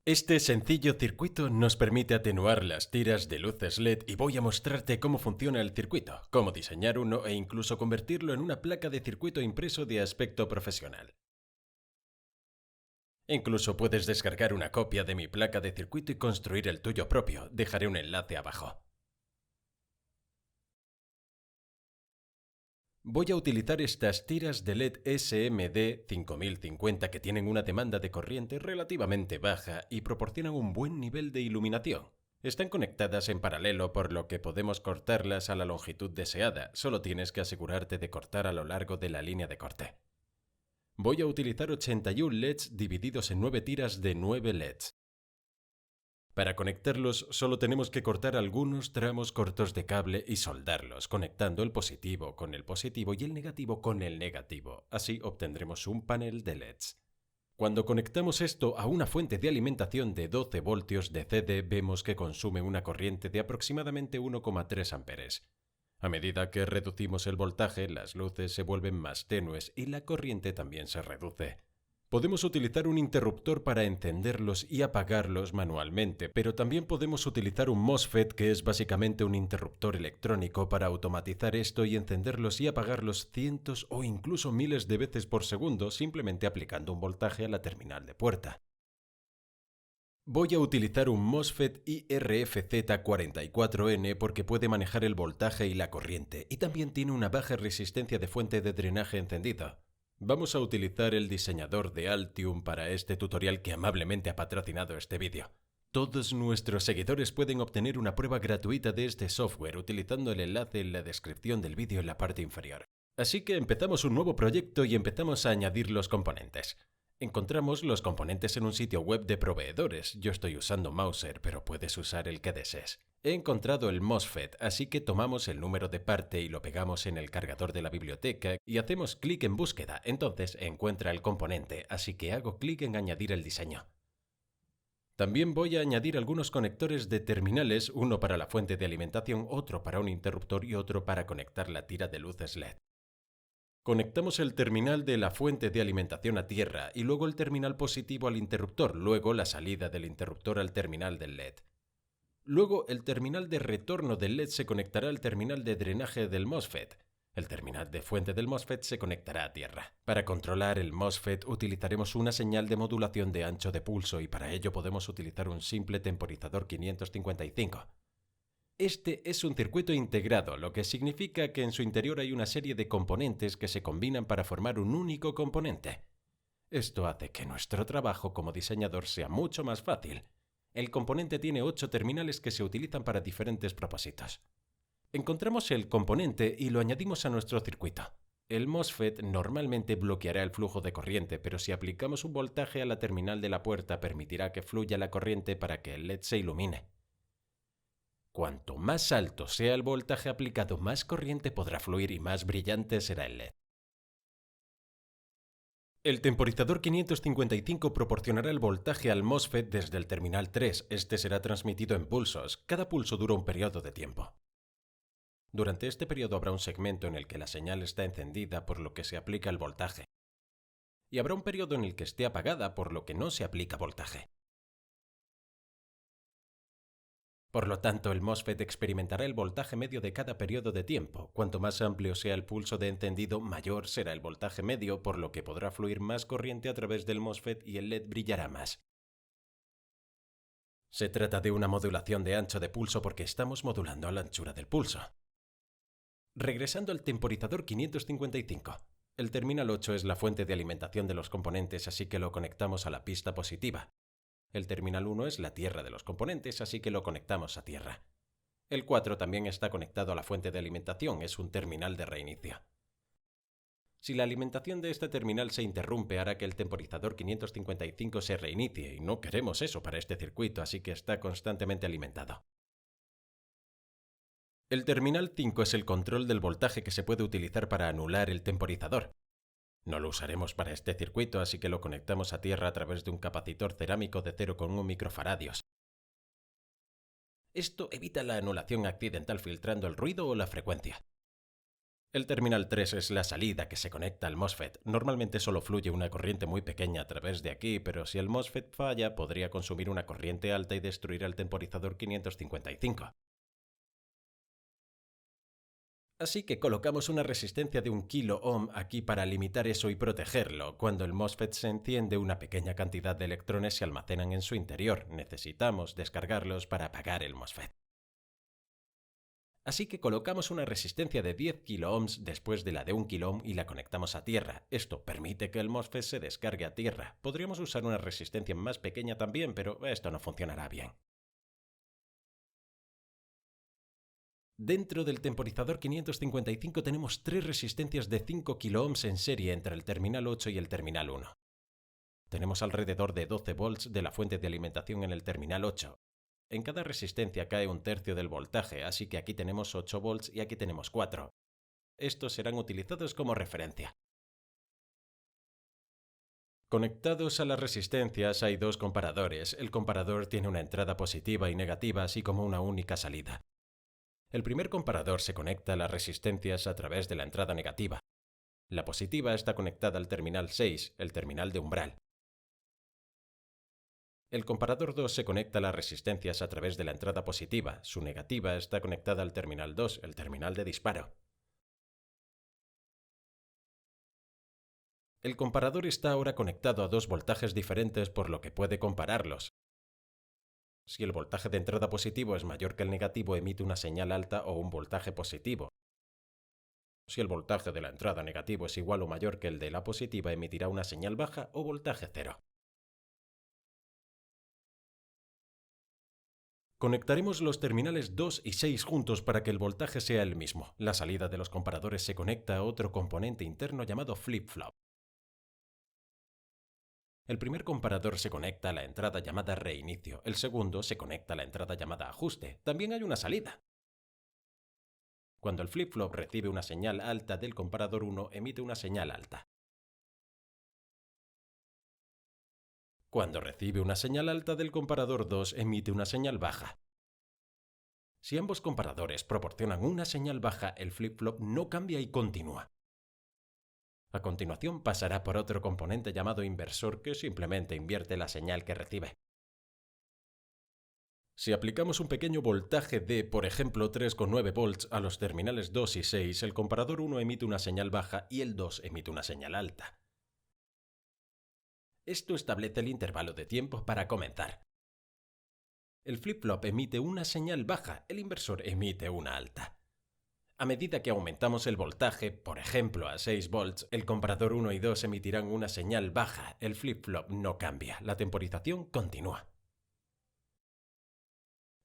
Este sencillo circuito nos permite atenuar las tiras de luces LED y voy a mostrarte cómo funciona el circuito, cómo diseñar uno e incluso convertirlo en una placa de circuito impreso de aspecto profesional. Incluso puedes descargar una copia de mi placa de circuito y construir el tuyo propio. Dejaré un enlace abajo. Voy a utilizar estas tiras de LED SMD 5050 que tienen una demanda de corriente relativamente baja y proporcionan un buen nivel de iluminación. Están conectadas en paralelo por lo que podemos cortarlas a la longitud deseada, solo tienes que asegurarte de cortar a lo largo de la línea de corte. Voy a utilizar 81 LEDs divididos en 9 tiras de 9 LEDs. Para conectarlos solo tenemos que cortar algunos tramos cortos de cable y soldarlos, conectando el positivo con el positivo y el negativo con el negativo. Así obtendremos un panel de LEDs. Cuando conectamos esto a una fuente de alimentación de 12 voltios de CD, vemos que consume una corriente de aproximadamente 1,3 amperes. A medida que reducimos el voltaje, las luces se vuelven más tenues y la corriente también se reduce. Podemos utilizar un interruptor para encenderlos y apagarlos manualmente, pero también podemos utilizar un MOSFET, que es básicamente un interruptor electrónico, para automatizar esto y encenderlos y apagarlos cientos o incluso miles de veces por segundo, simplemente aplicando un voltaje a la terminal de puerta. Voy a utilizar un MOSFET IRFZ44N porque puede manejar el voltaje y la corriente, y también tiene una baja resistencia de fuente de drenaje encendida. Vamos a utilizar el diseñador de Altium para este tutorial que amablemente ha patrocinado este vídeo. Todos nuestros seguidores pueden obtener una prueba gratuita de este software utilizando el enlace en la descripción del vídeo en la parte inferior. Así que empezamos un nuevo proyecto y empezamos a añadir los componentes. Encontramos los componentes en un sitio web de proveedores. Yo estoy usando Mouser, pero puedes usar el que desees. He encontrado el MOSFET, así que tomamos el número de parte y lo pegamos en el cargador de la biblioteca y hacemos clic en búsqueda. Entonces encuentra el componente, así que hago clic en añadir el diseño. También voy a añadir algunos conectores de terminales, uno para la fuente de alimentación, otro para un interruptor y otro para conectar la tira de luces LED. Conectamos el terminal de la fuente de alimentación a tierra y luego el terminal positivo al interruptor, luego la salida del interruptor al terminal del LED. Luego el terminal de retorno del LED se conectará al terminal de drenaje del MOSFET. El terminal de fuente del MOSFET se conectará a tierra. Para controlar el MOSFET utilizaremos una señal de modulación de ancho de pulso y para ello podemos utilizar un simple temporizador 555. Este es un circuito integrado, lo que significa que en su interior hay una serie de componentes que se combinan para formar un único componente. Esto hace que nuestro trabajo como diseñador sea mucho más fácil. El componente tiene 8 terminales que se utilizan para diferentes propósitos. Encontramos el componente y lo añadimos a nuestro circuito. El MOSFET normalmente bloqueará el flujo de corriente, pero si aplicamos un voltaje a la terminal de la puerta permitirá que fluya la corriente para que el LED se ilumine. Cuanto más alto sea el voltaje aplicado, más corriente podrá fluir y más brillante será el LED. El temporizador 555 proporcionará el voltaje al MOSFET desde el terminal 3. Este será transmitido en pulsos. Cada pulso dura un periodo de tiempo. Durante este periodo habrá un segmento en el que la señal está encendida, por lo que se aplica el voltaje. Y habrá un periodo en el que esté apagada, por lo que no se aplica voltaje. Por lo tanto, el MOSFET experimentará el voltaje medio de cada periodo de tiempo. Cuanto más amplio sea el pulso de encendido, mayor será el voltaje medio, por lo que podrá fluir más corriente a través del MOSFET y el LED brillará más. Se trata de una modulación de ancho de pulso porque estamos modulando la anchura del pulso. Regresando al temporizador 555. El terminal 8 es la fuente de alimentación de los componentes, así que lo conectamos a la pista positiva. El terminal 1 es la tierra de los componentes, así que lo conectamos a tierra. El 4 también está conectado a la fuente de alimentación, es un terminal de reinicio. Si la alimentación de este terminal se interrumpe, hará que el temporizador 555 se reinicie, y no queremos eso para este circuito, así que está constantemente alimentado. El terminal 5 es el control del voltaje que se puede utilizar para anular el temporizador. No lo usaremos para este circuito, así que lo conectamos a tierra a través de un capacitor cerámico de 0,1 microfaradios. Esto evita la anulación accidental filtrando el ruido o la frecuencia. El terminal 3 es la salida que se conecta al MOSFET. Normalmente solo fluye una corriente muy pequeña a través de aquí, pero si el MOSFET falla, podría consumir una corriente alta y destruir el temporizador 555. Así que colocamos una resistencia de 1 kΩ aquí para limitar eso y protegerlo. Cuando el MOSFET se enciende, una pequeña cantidad de electrones se almacenan en su interior. Necesitamos descargarlos para apagar el MOSFET. Así que colocamos una resistencia de 10 kΩ después de la de 1 kΩ y la conectamos a tierra. Esto permite que el MOSFET se descargue a tierra. Podríamos usar una resistencia más pequeña también, pero esto no funcionará bien. Dentro del temporizador 555 tenemos 3 resistencias de 5 kΩ en serie entre el terminal 8 y el terminal 1. Tenemos alrededor de 12 volts de la fuente de alimentación en el terminal 8. En cada resistencia cae 1/3 del voltaje, así que aquí tenemos 8 volts y aquí tenemos 4. Estos serán utilizados como referencia. Conectados a las resistencias hay 2 comparadores. El comparador tiene una entrada positiva y negativa, así como una única salida. El primer comparador se conecta a las resistencias a través de la entrada negativa. La positiva está conectada al terminal 6, el terminal de umbral. El comparador 2 se conecta a las resistencias a través de la entrada positiva. Su negativa está conectada al terminal 2, el terminal de disparo. El comparador está ahora conectado a 2 voltajes diferentes, por lo que puede compararlos. Si el voltaje de entrada positivo es mayor que el negativo, emite una señal alta o un voltaje positivo. Si el voltaje de la entrada negativo es igual o mayor que el de la positiva, emitirá una señal baja o voltaje cero. Conectaremos los terminales 2 y 6 juntos para que el voltaje sea el mismo. La salida de los comparadores se conecta a otro componente interno llamado flip-flop. El primer comparador se conecta a la entrada llamada reinicio. El segundo se conecta a la entrada llamada ajuste. También hay una salida. Cuando el flip-flop recibe una señal alta del comparador 1, emite una señal alta. Cuando recibe una señal alta del comparador 2, emite una señal baja. Si ambos comparadores proporcionan una señal baja, el flip-flop no cambia y continúa. A continuación pasará por otro componente llamado inversor, que simplemente invierte la señal que recibe. Si aplicamos un pequeño voltaje de, por ejemplo, 3,9 volts a los terminales 2 y 6, el comparador 1 emite una señal baja y el 2 emite una señal alta. Esto establece el intervalo de tiempo para comenzar. El flip-flop emite una señal baja, el inversor emite una alta. A medida que aumentamos el voltaje, por ejemplo a 6 volts, el comparador 1 y 2 emitirán una señal baja, el flip-flop no cambia, la temporización continúa.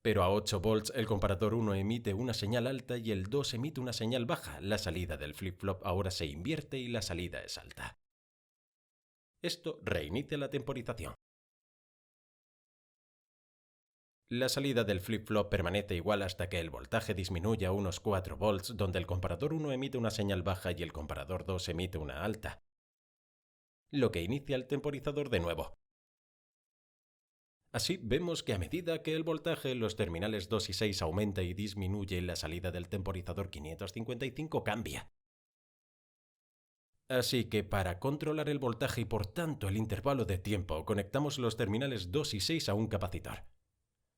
Pero a 8 volts el comparador 1 emite una señal alta y el 2 emite una señal baja, la salida del flip-flop ahora se invierte y la salida es alta. Esto reinicia la temporización. La salida del flip-flop permanece igual hasta que el voltaje disminuye a unos 4 volts, donde el comparador 1 emite una señal baja y el comparador 2 emite una alta, lo que inicia el temporizador de nuevo. Así vemos que a medida que el voltaje en los terminales 2 y 6 aumenta y disminuye, la salida del temporizador 555 cambia. Así que para controlar el voltaje y por tanto el intervalo de tiempo, conectamos los terminales 2 y 6 a un capacitor.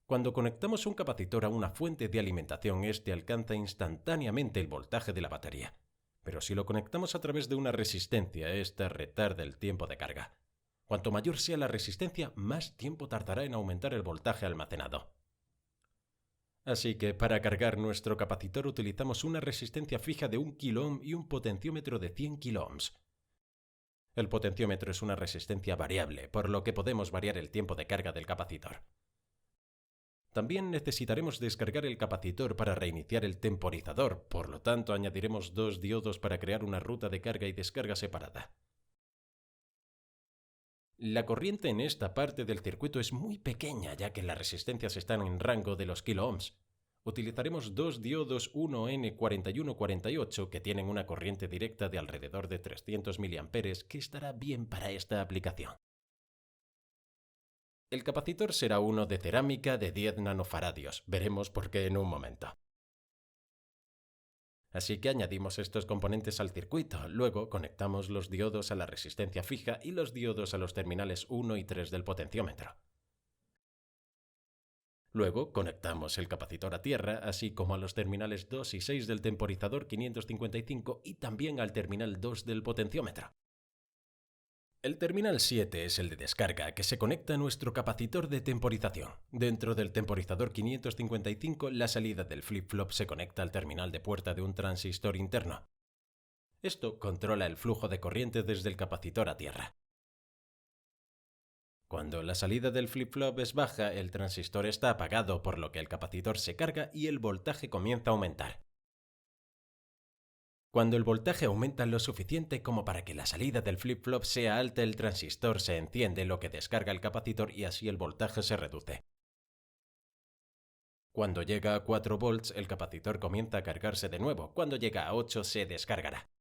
Cuando conectamos un capacitor a una fuente de alimentación, este alcanza instantáneamente el voltaje de la batería. Pero si lo conectamos a través de una resistencia, esta retarda el tiempo de carga. Cuanto mayor sea la resistencia, más tiempo tardará en aumentar el voltaje almacenado. Así que para cargar nuestro capacitor utilizamos una resistencia fija de 1 kΩ y un potenciómetro de 100 kΩ. El potenciómetro es una resistencia variable, por lo que podemos variar el tiempo de carga del capacitor. También necesitaremos descargar el capacitor para reiniciar el temporizador, por lo tanto añadiremos 2 diodos para crear una ruta de carga y descarga separada. La corriente en esta parte del circuito es muy pequeña, ya que las resistencias están en rango de los kiloohms. Utilizaremos 2 diodos 1N4148 que tienen una corriente directa de alrededor de 300 mA, que estará bien para esta aplicación. El capacitor será uno de cerámica de 10 nanofaradios. Veremos por qué en un momento. Así que añadimos estos componentes al circuito, luego conectamos los diodos a la resistencia fija y los diodos a los terminales 1 y 3 del potenciómetro. Luego conectamos el capacitor a tierra, así como a los terminales 2 y 6 del temporizador 555 y también al terminal 2 del potenciómetro. El terminal 7 es el de descarga, que se conecta a nuestro capacitor de temporización. Dentro del temporizador 555, la salida del flip-flop se conecta al terminal de puerta de un transistor interno. Esto controla el flujo de corriente desde el capacitor a tierra. Cuando la salida del flip-flop es baja, el transistor está apagado, por lo que el capacitor se carga y el voltaje comienza a aumentar. Cuando el voltaje aumenta lo suficiente como para que la salida del flip-flop sea alta, el transistor se enciende, lo que descarga el capacitor y así el voltaje se reduce. Cuando llega a 4 volts, el capacitor comienza a cargarse de nuevo. Cuando llega a 8, se descargará.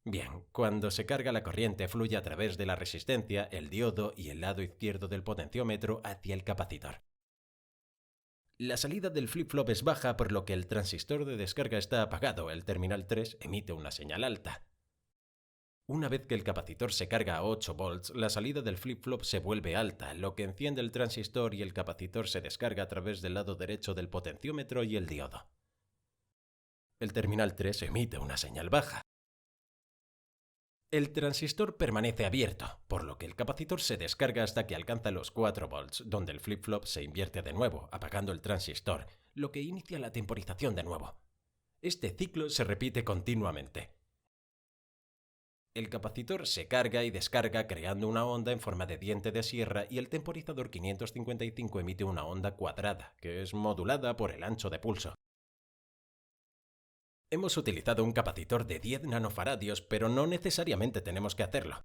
Bien, cuando se carga la corriente fluye a través de la resistencia, el diodo y el lado izquierdo del potenciómetro hacia el capacitor. La salida del flip-flop es baja, por lo que el transistor de descarga está apagado. El terminal 3 emite una señal alta. Una vez que el capacitor se carga a 8 volts, la salida del flip-flop se vuelve alta, lo que enciende el transistor y el capacitor se descarga a través del lado derecho del potenciómetro y el diodo. El terminal 3 emite una señal baja. El transistor permanece abierto, por lo que el capacitor se descarga hasta que alcanza los 4 volts, donde el flip-flop se invierte de nuevo, apagando el transistor, lo que inicia la temporización de nuevo. Este ciclo se repite continuamente. El capacitor se carga y descarga creando una onda en forma de diente de sierra y el temporizador 555 emite una onda cuadrada, que es modulada por el ancho de pulso. Hemos utilizado un capacitor de 10 nanofaradios, pero no necesariamente tenemos que hacerlo.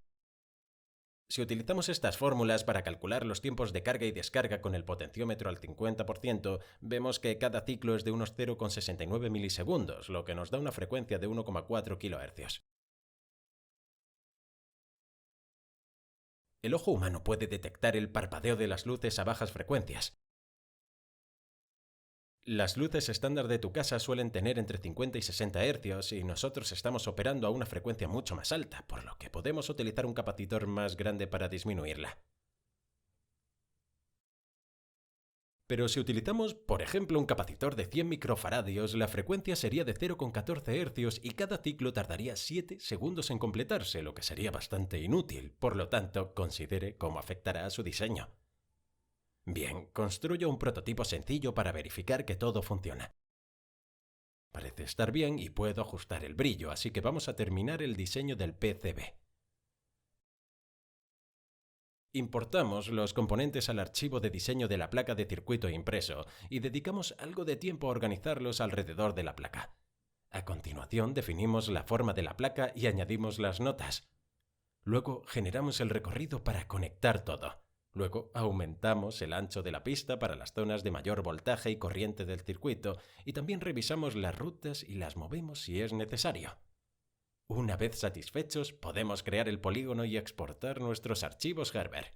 Si utilizamos estas fórmulas para calcular los tiempos de carga y descarga con el potenciómetro al 50%, vemos que cada ciclo es de unos 0,69 milisegundos, lo que nos da una frecuencia de 1,4 kHz. El ojo humano puede detectar el parpadeo de las luces a bajas frecuencias. Las luces estándar de tu casa suelen tener entre 50 y 60 Hz y nosotros estamos operando a una frecuencia mucho más alta, por lo que podemos utilizar un capacitor más grande para disminuirla. Pero si utilizamos, por ejemplo, un capacitor de 100 microfaradios, la frecuencia sería de 0,14 Hz y cada ciclo tardaría 7 segundos en completarse, lo que sería bastante inútil. Por lo tanto, considere cómo afectará a su diseño. Bien, construyo un prototipo sencillo para verificar que todo funciona. Parece estar bien y puedo ajustar el brillo, así que vamos a terminar el diseño del PCB. Importamos los componentes al archivo de diseño de la placa de circuito impreso y dedicamos algo de tiempo a organizarlos alrededor de la placa. A continuación definimos la forma de la placa y añadimos las notas. Luego generamos el recorrido para conectar todo. Luego aumentamos el ancho de la pista para las zonas de mayor voltaje y corriente del circuito y también revisamos las rutas y las movemos si es necesario. Una vez satisfechos, podemos crear el polígono y exportar nuestros archivos Gerber.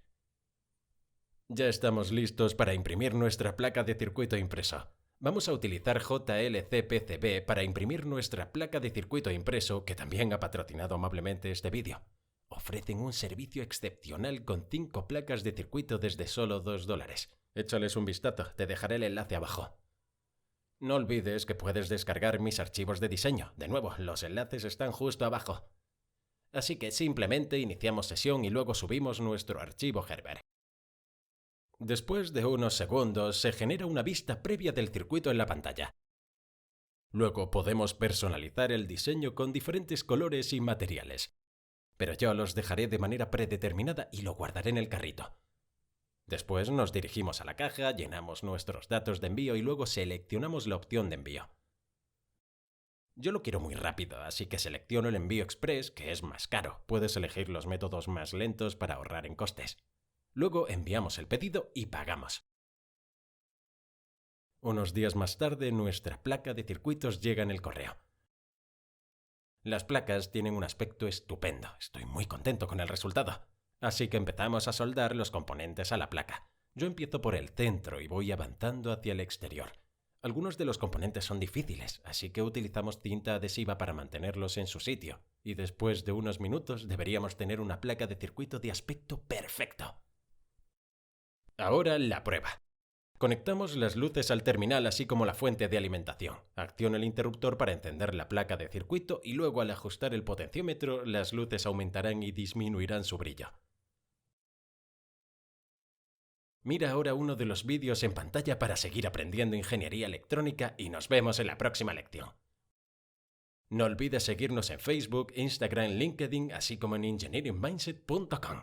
Ya estamos listos para imprimir nuestra placa de circuito impreso. Vamos a utilizar JLC-PCB para imprimir nuestra placa de circuito impreso, que también ha patrocinado amablemente este vídeo. Ofrecen un servicio excepcional con 5 placas de circuito desde solo $2. Échales un vistazo, te dejaré el enlace abajo. No olvides que puedes descargar mis archivos de diseño. De nuevo, los enlaces están justo abajo. Así que simplemente iniciamos sesión y luego subimos nuestro archivo Gerber. Después de unos segundos se genera una vista previa del circuito en la pantalla. Luego podemos personalizar el diseño con diferentes colores y materiales. Pero yo los dejaré de manera predeterminada y lo guardaré en el carrito. Después nos dirigimos a la caja, llenamos nuestros datos de envío y luego seleccionamos la opción de envío. Yo lo quiero muy rápido, así que selecciono el envío express, que es más caro. Puedes elegir los métodos más lentos para ahorrar en costes. Luego enviamos el pedido y pagamos. Unos días más tarde, nuestra placa de circuitos llega en el correo. Las placas tienen un aspecto estupendo. Estoy muy contento con el resultado. Así que empezamos a soldar los componentes a la placa. Yo empiezo por el centro y voy avanzando hacia el exterior. Algunos de los componentes son difíciles, así que utilizamos cinta adhesiva para mantenerlos en su sitio, y después de unos minutos deberíamos tener una placa de circuito de aspecto perfecto. Ahora la prueba. Conectamos las luces al terminal así como la fuente de alimentación. Acciono el interruptor para encender la placa de circuito y luego al ajustar el potenciómetro las luces aumentarán y disminuirán su brillo. Mira ahora uno de los vídeos en pantalla para seguir aprendiendo ingeniería electrónica y nos vemos en la próxima lección. No olvides seguirnos en Facebook, Instagram, LinkedIn, así como en engineeringmindset.com.